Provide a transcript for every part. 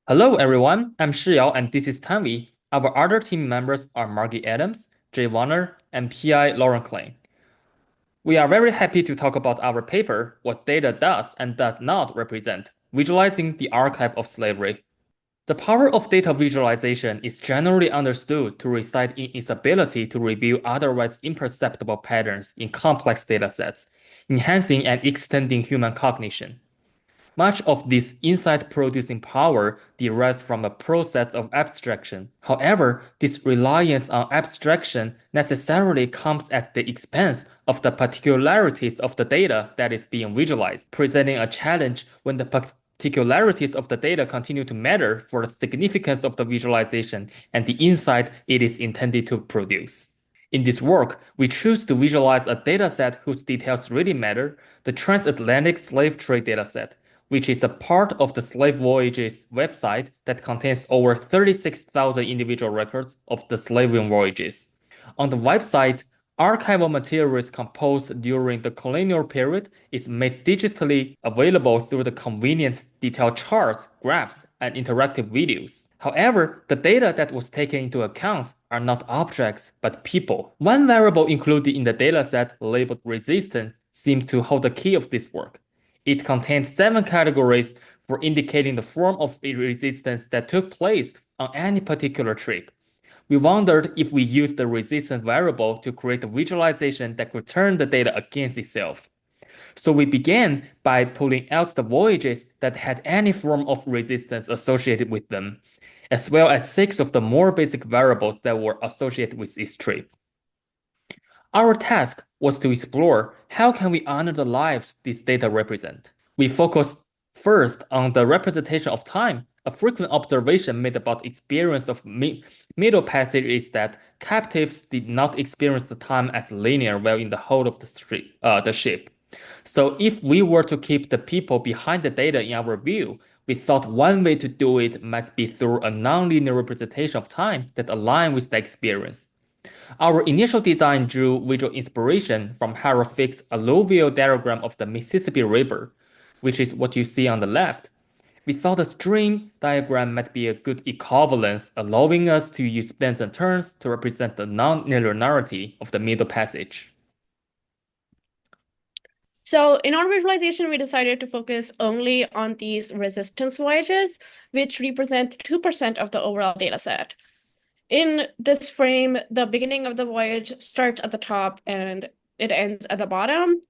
Hello everyone, I'm Shiyao and this is Tanvi. Our other team members are Margie Adams, Jay Warner, and PI Lauren Klein. We are very happy to talk about our paper, What Data Does and Does Not Represent, Visualizing the Archive of Slavery. The power of data visualization is generally understood to reside in its ability to reveal otherwise imperceptible patterns in complex datasets, enhancing and extending human cognition. Much of this insight-producing power derives from a process of abstraction. However, this reliance on abstraction necessarily comes at the expense of the particularities of the data that is being visualized, presenting a challenge when the particularities of the data continue to matter for the significance of the visualization and the insight it is intended to produce. In this work, we choose to visualize a dataset whose details really matter, the transatlantic slave trade dataset, which is a part of the Slave Voyages website that contains over 36,000 individual records of the slaving voyages. On the website, archival materials composed during the colonial period is made digitally available through the convenient detailed charts, graphs, and interactive videos. However, the data that was taken into account are not objects, but people. One variable included in the dataset labeled resistance seems to hold the key of this work. It contains 7 categories for indicating the form of resistance that took place on any particular trip. We wondered if we used the resistance variable to create a visualization that could turn the data against itself. So we began by pulling out the voyages that had any form of resistance associated with them, as well as 6 of the more basic variables that were associated with each trip. Our task was to explore how can we honor the lives these data represent. We focused first on the representation of time. A frequent observation made about experience of middle passage is that captives did not experience the time as linear while in the hold of the ship. So if we were to keep the people behind the data in our view, we thought one way to do it might be through a nonlinear representation of time that aligned with the experience. Our initial design drew visual inspiration from Harold Fick's alluvial diagram of the Mississippi River, which is what you see on the left. We thought a stream diagram might be a good equivalence, allowing us to use bends and turns to represent the non-linearity of the middle passage. So in our visualization, we decided to focus only on these resistance voyages, which represent 2% of the overall data set. In this frame, the beginning of the voyage starts at the top and it ends at the bottom.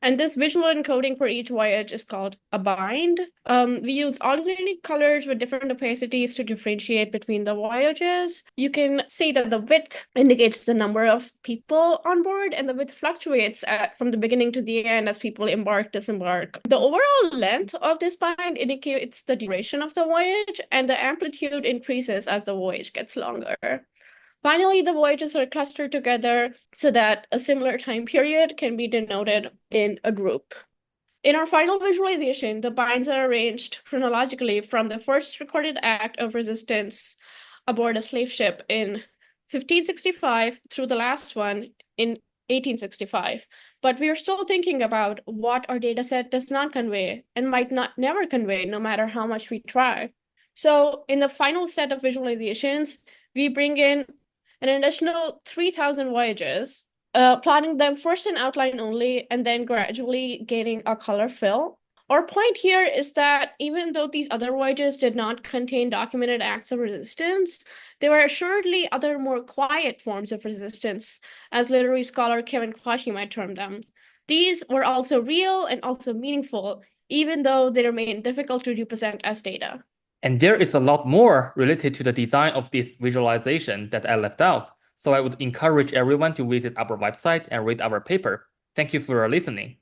And this visual encoding for each voyage is called a bind. We use alternating colors with different opacities to differentiate between the voyages. You can see that the width indicates the number of people on board, and the width fluctuates from the beginning to the end as people embark, disembark. The overall length of this bind indicates the duration of the voyage, and the amplitude increases as the voyage gets longer. Finally, the voyages are clustered together so that a similar time period can be denoted in a group. In our final visualization, the binds are arranged chronologically from the first recorded act of resistance aboard a slave ship in 1565 through the last one in 1865. But we are still thinking about what our dataset does not convey and might not never convey, no matter how much we try. So in the final set of visualizations, we bring in an additional 3,000 voyages, plotting them first in outline only and then gradually gaining a color fill. Our point here is that even though these other voyages did not contain documented acts of resistance, there were assuredly other more quiet forms of resistance, as literary scholar Kevin Quashie might term them. These were also real and also meaningful, even though they remain difficult to represent as data. And there is a lot more related to the design of this visualization that I left out, so I would encourage everyone to visit our website and read our paper. Thank you for listening.